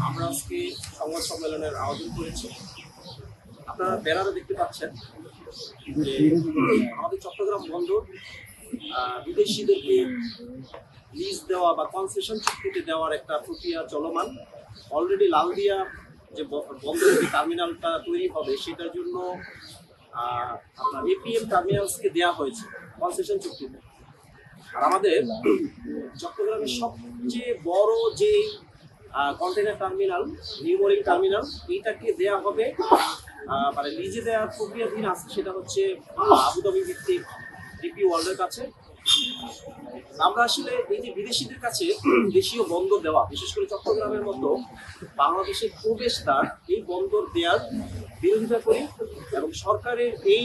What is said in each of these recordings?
আমরা আজকে সংবাদ সম্মেলনের আয়োজন করেছি। আপনারা ব্যানারে দেখতে পাচ্ছেন যে আমাদের চট্টগ্রাম বন্দর বিদেশিদেরকে লিজ দেওয়া বা কনসেশন চুক্তিতে দেওয়ার একটা প্রক্রিয়া চলমান। অলরেডি লালদিয়া যে বন্দরের যে টার্মিনালটা তৈরি হবে সেটার জন্য আপনার এপিএম টার্মিনালসকে দেওয়া হয়েছে কনসেশন চুক্তিতে। আর আমাদের চট্টগ্রামের সবচেয়ে বড় যে কন্টেনার টার্মিনাল, নিউমোরিং টার্মিনাল, এইটাকে দেওয়া হবে মানে লিজে দেওয়ার প্রক্রিয়াধীন আছে, সেটা হচ্ছে আবুধাবি ভিত্তিক ডিপি ওয়ার্ল্ডের কাছে। আমরা আসলে এই যে বিদেশিদের কাছে দেশীয় বন্দর দেওয়া, বিশেষ করে চট্টগ্রামের মতো বাংলাদেশের প্রবেশদ্বার, এই বন্দর দেওয়ার বিরোধিতা করি এবং সরকারের এই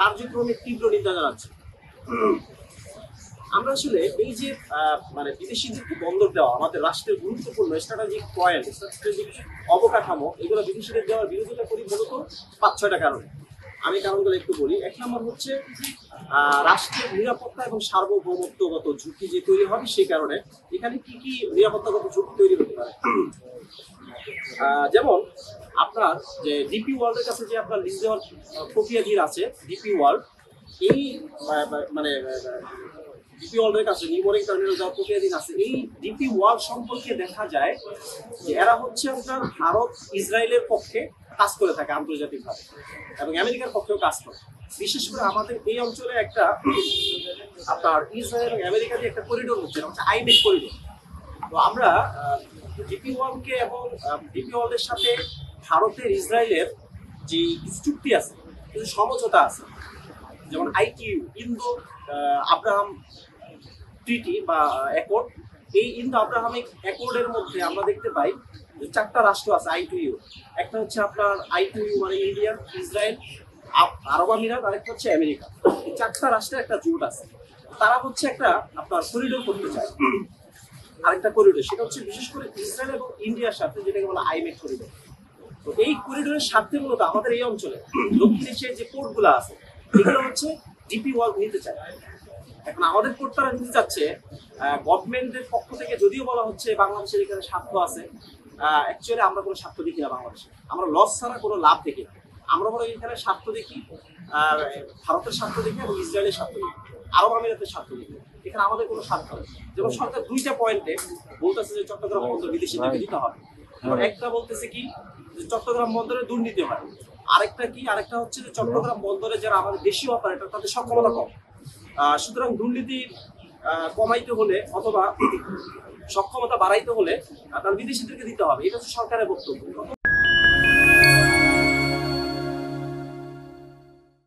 কার্যক্রমের তীব্র নিন্দা জানাচ্ছি। আমরা আসলে এই যে মানে বিদেশিদেরকে বন্দর দেওয়া, আমাদের রাষ্ট্রের গুরুত্বপূর্ণ স্ট্র্যাটেজিক পয়েন্ট, স্ট্র্যাটেজিক অবকাঠামো, এগুলো বিদেশিদের দেওয়ার বিরোধিতা করি মূলত 5-6টা কারণে। আমি কারণগুলো একটু বলি। 1 নম্বর হচ্ছে রাষ্ট্রের নিরাপত্তা এবং সার্বভৌমত্বগত ঝুঁকি যে তৈরি হবে, সেই কারণে। এখানে কি কি নিরাপত্তাগত ঝুঁকি তৈরি হতে পারে? যেমন আপনার যে ডিপি ওয়ার্ল্ডের কাছে যে আপনার লিজ দেওয়ার প্রক্রিয়াধীন আছে ডিপি ওয়ার্ল্ড, এই মানে ডিপি ওয়ার্ল্ডের কাছে নিউমোরিং টার্মিনাল যাওয়ার প্রক্রিয়াধীন আছে, এই ডিপি ওয়ার্ল্ড সম্পর্কে দেখা যায় যে এরা হচ্ছে আপনার ভারত ইসরায়েলের পক্ষে কাজ করে থাকে আন্তর্জাতিকভাবে এবং আমেরিকার পক্ষেও কাজ করে। বিশেষ করে আমাদের এই অঞ্চলে একটা আপনার ইসরায়েল এবং আমেরিকা দিয়ে একটা করিডোর হচ্ছে, আইমেক করিডোর। তো আমরা ডিপি ওয়ার্ল্ডকে এবং ডিপি ওয়ার্ল্ডের সাথে ভারতের ইসরায়েলের যে কিছু চুক্তি আছে, কিছু সমঝোতা আছে, যেমন আইটিইউ, ইন্দো আব্রাহাম ট্রিটি বা অ্যাকর্ড। এই ইন্দো আব্রাহামিক অ্যাকর্ডের মধ্যে আমরা দেখতে পাই যে 4টা রাষ্ট্র আছে আইটিইউ। একটা হচ্ছে আপনার আইটিইউ মানে ইন্ডিয়া, ইসরায়েল, আরব আমিরাত, আরেকটা হচ্ছে আমেরিকা। এই 4টা রাষ্ট্রের একটা জোট আছে। তারা হচ্ছে একটা আপনার করিডোর করতে চায়, আরেকটা করিডোর, সেটা হচ্ছে বিশেষ করে ইসরায়েল এবং ইন্ডিয়ার সাথে, যেটাকে বলা আইমেক করিডোর। তো এই করিডোরের স্বার্থে মূলত আমাদের এই অঞ্চলে দক্ষিণ এশিয়ার যে পোর্টগুলো আছে, এগুলো হচ্ছে ডিপি ওয়ার্ল্ড নিতে চায়। এখন আমাদের পোর্ট তারা নিতে চাচ্ছে গভর্নমেন্টের পক্ষ থেকে, যদিও বলা হচ্ছে বাংলাদেশের এখানে স্বার্থ আছে। অ্যাকচুয়ালি আমরা কোনো স্বার্থ দেখি না বাংলাদেশে, আমরা লস ছাড়া কোনো লাভ দেখি না। আমরা বরং এখানে স্বার্থ দেখি, ভারতের স্বার্থ দেখি এবং ইসরায়েলের স্বার্থ দেখি, আরব আমিরাতের স্বার্থ দেখি। এখানে আমাদের কোনো স্বার্থ নেই। যেমন সরকার 2টা পয়েন্টে বলতেছে যে চট্টগ্রাম বন্দর বিদেশিদেরকে দিতে হবে। একটা বলতেছে কি যে চট্টগ্রাম বন্দরে দুর্নীতি হয়, আরেকটা হচ্ছে যে চট্টগ্রাম বন্দরে যারা আমাদের দেশীয় অপারেটর, তাদের সক্ষমতা কম। সুতরাং দুর্নীতি কমাইতে হলে অথবা সক্ষমতা বাড়াইতে হলে তার বিদেশিদেরকে দিতে হবে, এটা হচ্ছে সরকারের বক্তব্য।